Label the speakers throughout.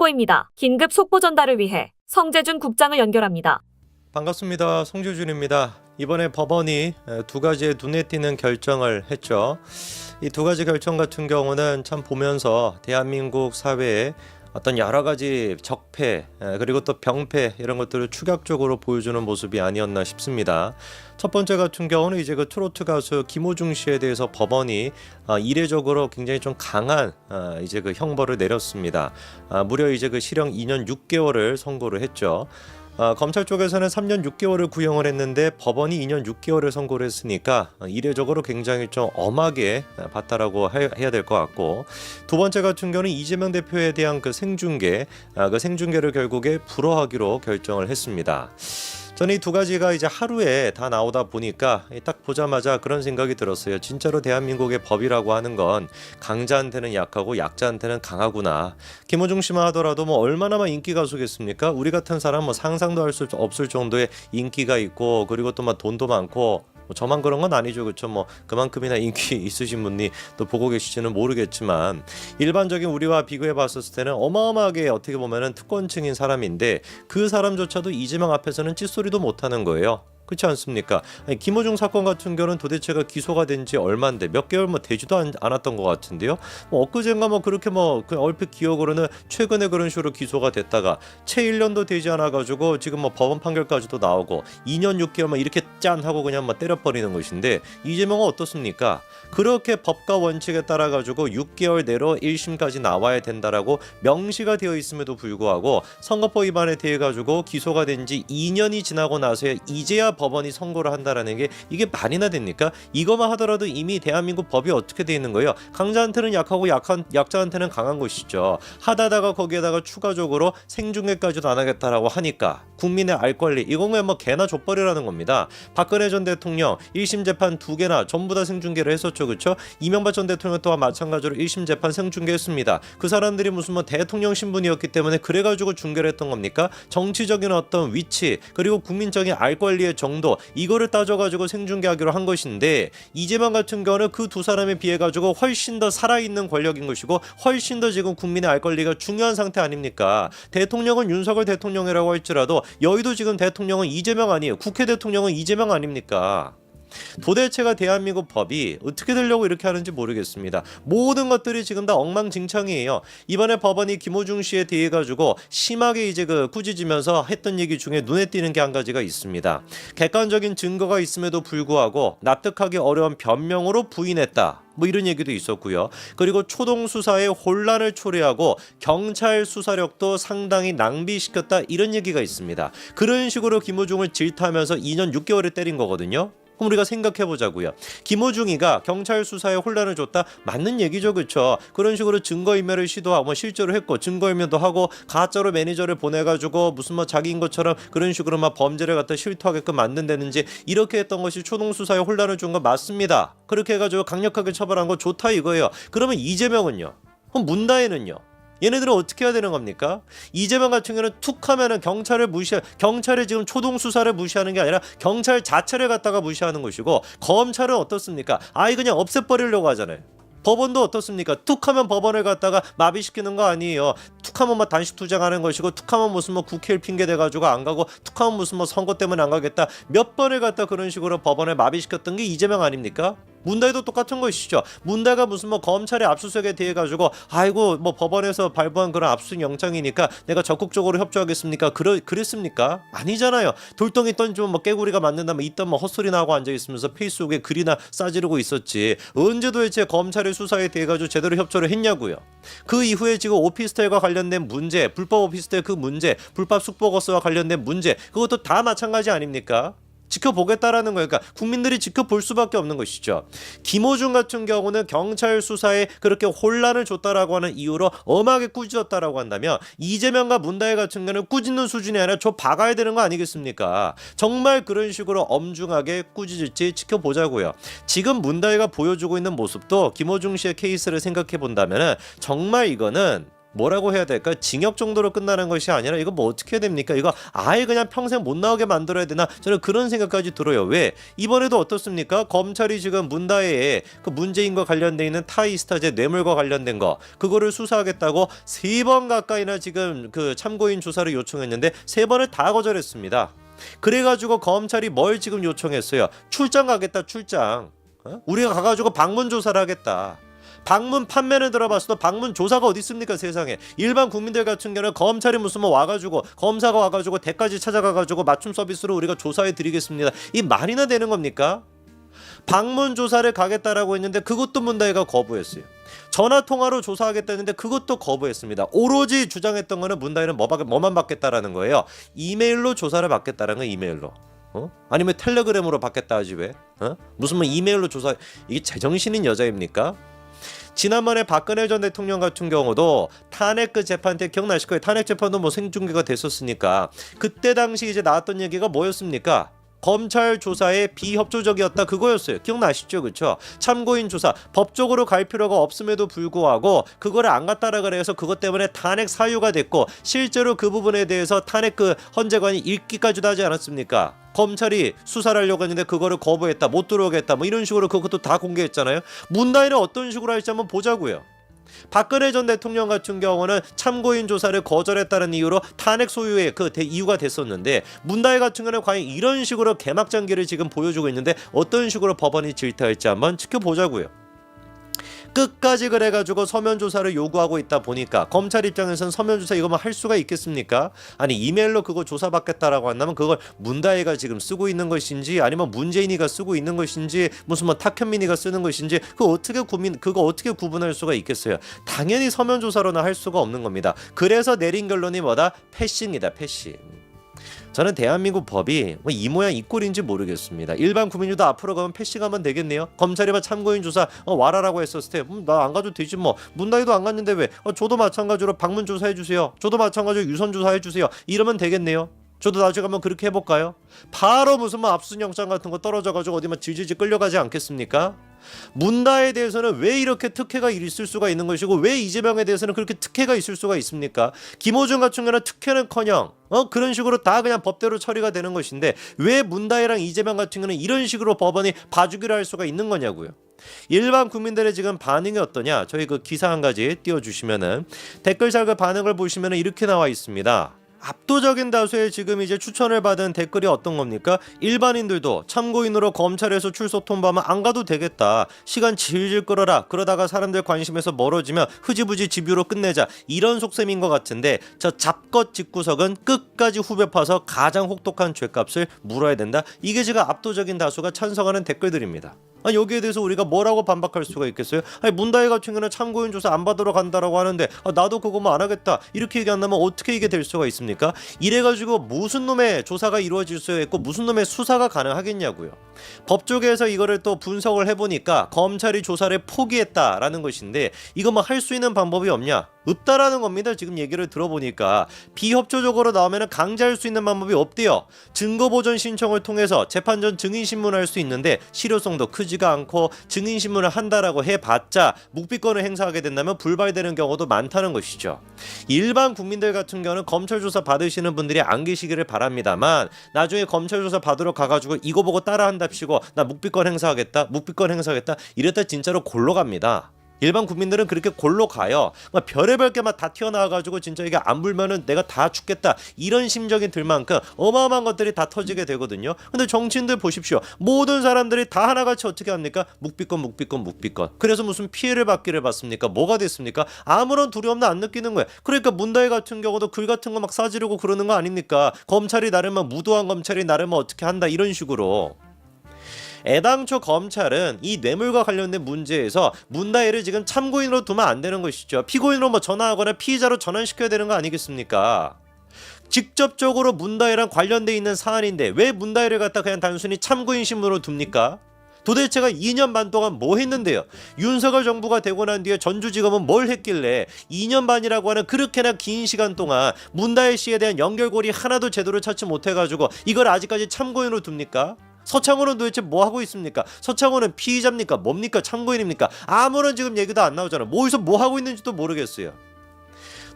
Speaker 1: 속보입니다. 긴급 속보 전달을 위해 성재준 국장을 연결합니다.
Speaker 2: 반갑습니다. 송재준입니다. 이번에 법원이 두 가지의 눈에 띄는 결정을 했죠. 이 두 가지 결정 같은 경우는 참 보면서 대한민국 사회에 어떤 여러 가지 적폐 그리고 또 병폐 이런 것들을 추격적으로 보여주는 모습이 아니었나 싶습니다. 첫 번째 같은 경우는 이제 그 트로트 가수 김호중 씨에 대해서 법원이 이례적으로 굉장히 좀 강한 이제 그 형벌을 내렸습니다. 무려 이제 그 실형 2년 6개월을 선고를 했죠. 검찰 쪽에서는 3년 6개월을 구형을 했는데 법원이 2년 6개월을 선고를 했으니까 이례적으로 굉장히 좀 엄하게 봤다라고 해야 될 것 같고, 두 번째 같은 경우는 이재명 대표에 대한 그 생중계를 결국에 불허하기로 결정을 했습니다. 저는 이 두 가지가 이제 하루에 다 나오다 보니까 딱 보자마자 그런 생각이 들었어요. 진짜로 대한민국의 법이라고 하는 건 강자한테는 약하고 약자한테는 강하구나. 김호중 씨만 하더라도 뭐 얼마나 인기 가수겠습니까? 우리 같은 사람 뭐 상상도 할 수 없을 정도의 인기가 있고, 그리고 또 막 돈도 많고, 저만 그런 건 아니죠, 그렇죠? 뭐 그만큼이나 인기 있으신 분이 또 보고 계시지는 모르겠지만, 일반적인 우리와 비교해 봤을 때는 어마어마하게 어떻게 보면은 특권층인 사람인데 그 사람조차도 이재명 앞에서는 찌소리도 못하는 거예요. 그렇지 않습니까? 아니, 김호중 사건 같은 경우는 도대체가 기소가 된 지 얼마인데 몇 개월 되지도 않았던 것 같은데요. 엊그젠가 그렇게 그 얼핏 기억으로는 최근에 그런 식으로 기소가 됐다가 채 1년도 되지 않아가지고 지금 법원 판결까지도 나오고 2년 6개월 이렇게 짠 하고 그냥 때려버리는 것인데, 이재명은 어떻습니까? 그렇게 법과 원칙에 따라 가지고 6개월 내로 1심까지 나와야 된다라고 명시가 되어 있음에도 불구하고 선거법 위반에 대해 가지고 기소가 된 지 2년이 지나고 나서야 이제야 법원이 선고를 한다라는 게 이게 말이나 됩니까? 이거만 하더라도 이미 대한민국 법이 어떻게 돼 있는 거예요? 강자한테는 약하고 약자한테는 강한 것이죠. 하다가 거기에다가 추가적으로 생중계까지도 안 하겠다라고 하니까 국민의 알 권리, 이건 그냥 개나 족벌이라는 겁니다. 박근혜 전 대통령 1심 재판 2개나 전부 다 생중계를 했었죠, 그렇죠? 이명박 전 대통령 또한 마찬가지로 1심 재판 생중계했습니다. 그 사람들이 무슨 대통령 신분이었기 때문에 그래가지고 중계를 했던 겁니까? 정치적인 어떤 위치 그리고 국민적인 알 권리의 정도, 이거를 따져가지고 생중계하기로 한 것인데, 이재명 같은 경우는 그 두 사람에 비해 가지고 훨씬 더 살아있는 권력인 것이고 훨씬 더 지금 국민의 알 권리가 중요한 상태 아닙니까? 대통령은 윤석열 대통령이라고 할지라도 여의도 지금 대통령은 이재명 아니에요. 국회 대통령은 이재명 아닙니까? 도대체가 대한민국 법이 어떻게 되려고 이렇게 하는지 모르겠습니다. 모든 것들이 지금 다 엉망진창이에요. 이번에 법원이 김호중 씨에 대해 가지고 심하게 이제 꾸짖으면서 했던 얘기 중에 눈에 띄는 게 한 가지가 있습니다. 객관적인 증거가 있음에도 불구하고 납득하기 어려운 변명으로 부인했다. 이런 얘기도 있었고요. 그리고 초동 수사에 혼란을 초래하고 경찰 수사력도 상당히 낭비시켰다, 이런 얘기가 있습니다. 그런 식으로 김호중을 질타하면서 2년 6개월을 때린 거거든요. 그럼 우리가 생각해 보자고요. 김호중이가 경찰 수사에 혼란을 줬다, 맞는 얘기죠, 그렇죠? 그런 식으로 증거인멸을 시도하고 실제로 했고 증거인멸도 하고 가짜로 매니저를 보내가지고 무슨 자기인 것처럼 그런 식으로 범죄를 갖다 실토하게끔 만든다든지 이렇게 했던 것이 초동 수사에 혼란을 준 거 맞습니다. 그렇게 해가지고 강력하게 처벌한 거 좋다 이거예요. 그러면 이재명은요? 그럼 문다혜는요? 얘네들은 어떻게 해야 되는 겁니까? 이재명 같은 경우는 툭 하면은 경찰의 지금 초동 수사를 무시하는 게 아니라 경찰 자체를 갖다가 무시하는 것이고, 검찰은 어떻습니까? 그냥 없애버리려고 하잖아요. 법원도 어떻습니까? 툭하면 법원을 갖다가 마비시키는 거 아니에요. 툭하면 단식 투쟁하는 것이고, 툭하면 무슨 국회를 핑계 대가지고 안 가고, 툭하면 무슨 선거 때문에 안 가겠다, 몇 번을 갖다 그런 식으로 법원을 마비시켰던 게 이재명 아닙니까? 문다혜도 똑같은 것이죠. 문다혜가 무슨 검찰의 압수수색에 대해 가지고 법원에서 발부한 그런 압수수색 영장이니까 내가 적극적으로 협조하겠습니까? 그랬습니까? 아니잖아요. 돌덩이 던지면 깨구리가 맞는다면 이딴 헛소리 나고 앉아 있으면서 페이스북에 글이나 싸지르고 있었지. 언제 도대체 검찰의 수사에 대해 가지고 제대로 협조를 했냐고요. 그 이후에 지금 오피스텔과 관련된 문제, 불법 오피스텔 그 문제, 불법 숙박업소와 관련된 문제, 그것도 다 마찬가지 아닙니까? 지켜보겠다라는 거예요. 그러니까 국민들이 지켜볼 수밖에 없는 것이죠. 김호중 같은 경우는 경찰 수사에 그렇게 혼란을 줬다라고 하는 이유로 엄하게 꾸짖었다라고 한다면, 이재명과 문다혜 같은 경우는 꾸짖는 수준이 아니라 저 박아야 되는 거 아니겠습니까? 정말 그런 식으로 엄중하게 꾸짖을지 지켜보자고요. 지금 문다혜가 보여주고 있는 모습도 김호중 씨의 케이스를 생각해 본다면 정말 이거는 뭐라고 해야 될까? 징역 정도로 끝나는 것이 아니라 이거 뭐 어떻게 해야 됩니까? 이거 아예 그냥 평생 못 나오게 만들어야 되나? 저는 그런 생각까지 들어요. 왜? 이번에도 어떻습니까? 검찰이 지금 문다혜의 그 문재인과 관련돼 있는 타이스타제 뇌물과 관련된 거 그거를 수사하겠다고 3번 가까이나 지금 그 참고인 조사를 요청했는데 3번을 다 거절했습니다. 그래가지고 검찰이 뭘 지금 요청했어요? 출장 가겠다, 출장. 우리가 가가지고 방문 조사를 하겠다. 방문 판매는 들어봤어도 방문 조사가 어디 있습니까 세상에. 일반 국민들 같은 경우는 검찰이 무슨 뭐 와가지고 검사가 와가지고 댁까지 찾아가가지고 맞춤 서비스로 우리가 조사해 드리겠습니다. 이 말이나 되는 겁니까? 방문 조사를 가겠다라고 했는데 그것도 문다혜가 거부했어요. 전화 통화로 조사하겠다 했는데 그것도 거부했습니다. 오로지 주장했던 거는 문다혜는 뭐만 받겠다라는 거예요. 이메일로 조사를 받겠다라는 거. 이메일로. 아니면 텔레그램으로 받겠다 하지 왜? 무슨 뭐 이메일로 조사. 이게 제정신인 여자입니까? 지난번에 박근혜 전 대통령 같은 경우도 탄핵 그 재판 때 기억나실 거예요. 탄핵 재판도 뭐 생중계가 됐었으니까 그때 당시 이제 나왔던 얘기가 뭐였습니까? 검찰 조사에 비협조적이었다 그거였어요. 기억나시죠? 그렇죠? 참고인 조사 법적으로 갈 필요가 없음에도 불구하고 그거를 안 갔다라 그래서 그것 때문에 탄핵 사유가 됐고 실제로 그 부분에 대해서 탄핵 그 헌재관이 읽기까지도 하지 않았습니까? 검찰이 수사를 하려고 했는데 그거를 거부했다, 못 들어오겠다 뭐 이런 식으로 그것도 다 공개했잖아요. 문다혜는 어떤 식으로 할지 한번 보자고요. 박근혜 전 대통령 같은 경우는 참고인 조사를 거절했다는 이유로 탄핵 소유의 그 이유가 됐었는데 문다혜 같은 경우는 과연 이런 식으로 개막장기를 지금 보여주고 있는데 어떤 식으로 법원이 질타할지 한번 지켜보자고요. 끝까지 그래가지고 서면 조사를 요구하고 있다 보니까 검찰 입장에서는 서면 조사 이거만 할 수가 있겠습니까? 아니 이메일로 그거 조사받겠다라고 한다면 그걸 문다혜가 지금 쓰고 있는 것인지 아니면 문재인이가 쓰고 있는 것인지 무슨 뭐 탁현민이가 쓰는 것인지 그거 어떻게 구분할 수가 있겠어요? 당연히 서면 조사로는 할 수가 없는 겁니다. 그래서 내린 결론이 뭐다? 패싱이다, 패싱. 저는 대한민국 법이 뭐 이 모양 이 꼴인지 모르겠습니다. 일반 국민들도 앞으로 가면 패싱하면 되겠네요. 검찰이 참고인 조사 와라라고 했었을 때 나 안 가도 되지 뭐. 문다혜도 안 갔는데 왜? 저도 마찬가지로 방문 조사해주세요. 저도 마찬가지로 유선 조사해주세요. 이러면 되겠네요. 저도 나중에 한번 그렇게 해볼까요? 바로 무슨 뭐 압수영장 같은 거 떨어져가지고 어디 막 질질 끌려가지 않겠습니까? 문다혜에 대해서는 왜 이렇게 특혜가 있을 수가 있는 것이고 왜 이재명에 대해서는 그렇게 특혜가 있을 수가 있습니까? 김호중 같은 경우는 특혜는커녕 그런 식으로 다 그냥 법대로 처리가 되는 것인데 왜 문다혜랑 이재명 같은 경우는 이런 식으로 법원이 봐주기로 할 수가 있는 거냐고요. 일반 국민들의 지금 반응이 어떠냐? 저희 그 기사 한 가지 띄워주시면은 댓글창 그 반응을 보시면은 이렇게 나와 있습니다. 압도적인 다수의 지금 이제 추천을 받은 댓글이 어떤 겁니까? 일반인들도 참고인으로 검찰에서 출석 통보하면 안 가도 되겠다. 시간 질질 끌어라. 그러다가 사람들 관심에서 멀어지면 흐지부지 집유로 끝내자. 이런 속셈인 것 같은데 저 잡것 집구석은 끝까지 후벼 파서 가장 혹독한 죗값을 물어야 된다. 이게 지금 압도적인 다수가 찬성하는 댓글들입니다. 여기에 대해서 우리가 뭐라고 반박할 수가 있겠어요? 문다혜 같은 경우는 참고인 조사 안 받으러 간다라고 하는데 나도 그거 뭐 안 하겠다 이렇게 얘기한다면 어떻게 이게 될 수가 있습니까? 이래가지고 무슨 놈의 조사가 이루어질 수 있고 무슨 놈의 수사가 가능하겠냐고요. 법조계에서 이거를 또 분석을 해보니까 검찰이 조사를 포기했다라는 것인데 이거 뭐 할 수 있는 방법이 없냐? 없다라는 겁니다. 지금 얘기를 들어보니까 비협조적으로 나오면 강제할 수 있는 방법이 없대요. 증거보전 신청을 통해서 재판 전 증인신문을 할 수 있는데 실효성도 크지가 않고 증인신문을 한다라고 해봤자 묵비권을 행사하게 된다면 불발되는 경우도 많다는 것이죠. 일반 국민들 같은 경우는 검찰 조사 받으시는 분들이 안 계시기를 바랍니다만 나중에 검찰 조사 받으러 가가지고 이거 보고 따라한답시고 나 묵비권 행사하겠다 이랬다 진짜로 골로 갑니다. 일반 국민들은 그렇게 골로 가요. 막 별의별 게 막 다 튀어나와가지고 진짜 이게 안 불면은 내가 다 죽겠다 이런 심정이 들 만큼 어마어마한 것들이 다 터지게 되거든요. 근데 정치인들 보십시오. 모든 사람들이 다 하나같이 어떻게 합니까? 묵비권. 그래서 무슨 피해를 받기를 받습니까? 뭐가 됐습니까? 아무런 두려움도 안 느끼는 거예요. 그러니까 문다혜 같은 경우도 글 같은 거 막 싸지르고 그러는 거 아닙니까? 검찰이 나르면 무도한 검찰이 나르면 어떻게 한다 이런 식으로. 애당초 검찰은 이 뇌물과 관련된 문제에서 문다혜를 지금 참고인으로 두면 안 되는 것이죠. 피고인으로 뭐 전환하거나 피의자로 전환시켜야 되는 거 아니겠습니까? 직접적으로 문다혜랑 관련돼 있는 사안인데 왜 문다혜를 갖다 그냥 단순히 참고인 신문으로 둡니까? 도대체가 2년 반 동안 뭐 했는데요? 윤석열 정부가 되고 난 뒤에 전주지검은 뭘 했길래 2년 반이라고 하는 그렇게나 긴 시간 동안 문다혜 씨에 대한 연결고리 하나도 제대로 찾지 못해가지고 이걸 아직까지 참고인으로 둡니까? 서창호는 도대체 뭐 하고 있습니까? 서창호는 피의자입니까? 뭡니까? 참고인입니까? 아무런 지금 얘기도 안 나오잖아. 어디서 뭐 하고 있는지도 모르겠어요.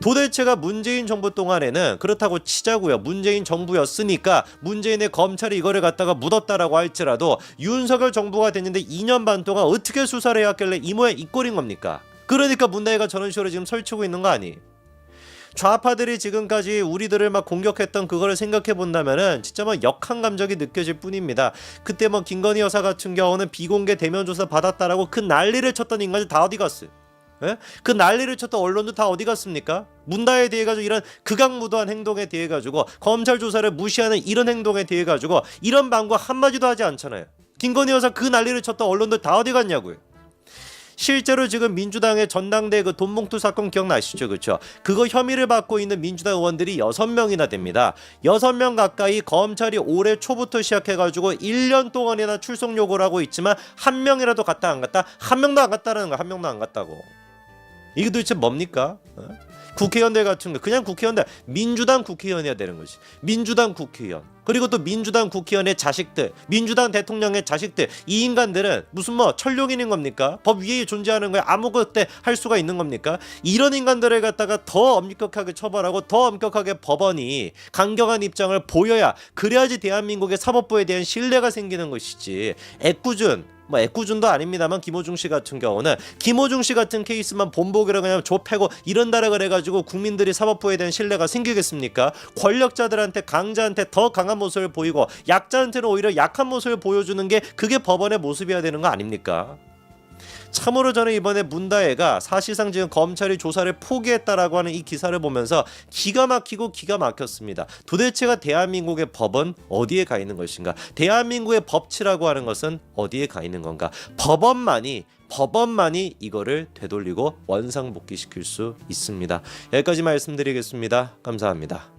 Speaker 2: 도대체가 문재인 정부 동안에는 그렇다고 치자고요. 문재인 정부였으니까 문재인의 검찰이 이거를 갖다가 묻었다라고 할지라도 윤석열 정부가 됐는데 2년 반 동안 어떻게 수사를 해왔길래 이 모양 이 꼴인 겁니까? 그러니까 문다혜가 저런 식으로 지금 설치고 있는 거 아니? 좌파들이 지금까지 우리들을 막 공격했던 그거를 생각해 본다면은 진짜 막 역한 감정이 느껴질 뿐입니다. 그때 뭐 김건희 여사 같은 경우는 비공개 대면 조사 받았다라고 그 난리를 쳤던 인간들 다 어디 갔어요? 예? 그 난리를 쳤던 언론도 다 어디 갔습니까? 문다혜에 대해 가지고 이런 극악무도한 행동에 대해 가지고 검찰 조사를 무시하는 이런 행동에 대해 가지고 이런 방구 한마디도 하지 않잖아요. 김건희 여사 그 난리를 쳤던 언론들 다 어디 갔냐고요. 실제로 지금 민주당의 전당대 그 돈봉투 사건 기억나시죠? 그렇죠? 그거 혐의를 받고 있는 민주당 의원들이 6명이나 됩니다. 6명 가까이 검찰이 올해 초부터 시작해가지고 1년 동안이나 출석 요구를 하고 있지만 한 명이라도 갔다 안 갔다? 한 명도 안 갔다라는 거, 한 명도 안 갔다고. 이게 도대체 뭡니까? 국회의원들 같은 거 그냥 국회의원들 민주당 국회의원이어야 되는 거지. 민주당 국회의원 그리고 또 민주당 국회의원의 자식들 민주당 대통령의 자식들 이 인간들은 무슨 뭐 천룡인인 겁니까? 법 위에 존재하는 거에 아무것도 할 수가 있는 겁니까? 이런 인간들을 갖다가 더 엄격하게 처벌하고 더 엄격하게 법원이 강경한 입장을 보여야 그래야지 대한민국의 사법부에 대한 신뢰가 생기는 것이지. 애꿎은도 아닙니다만 김호중 씨 같은 경우는 김호중 씨 같은 케이스만 본보기로 그냥 좁혀고 이런다라 그래가지고 국민들이 사법부에 대한 신뢰가 생기겠습니까? 권력자들한테 강자한테 더 강한 모습을 보이고 약자한테는 오히려 약한 모습을 보여주는 게 그게 법원의 모습이어야 되는 거 아닙니까? 참으로 저는 이번에 문다혜가 사실상 지금 검찰이 조사를 포기했다라고 하는 이 기사를 보면서 기가 막혔습니다. 도대체가 대한민국의 법은 어디에 가 있는 것인가? 대한민국의 법치라고 하는 것은 어디에 가 있는 건가? 법원만이 이거를 되돌리고 원상복귀시킬 수 있습니다. 여기까지 말씀드리겠습니다. 감사합니다.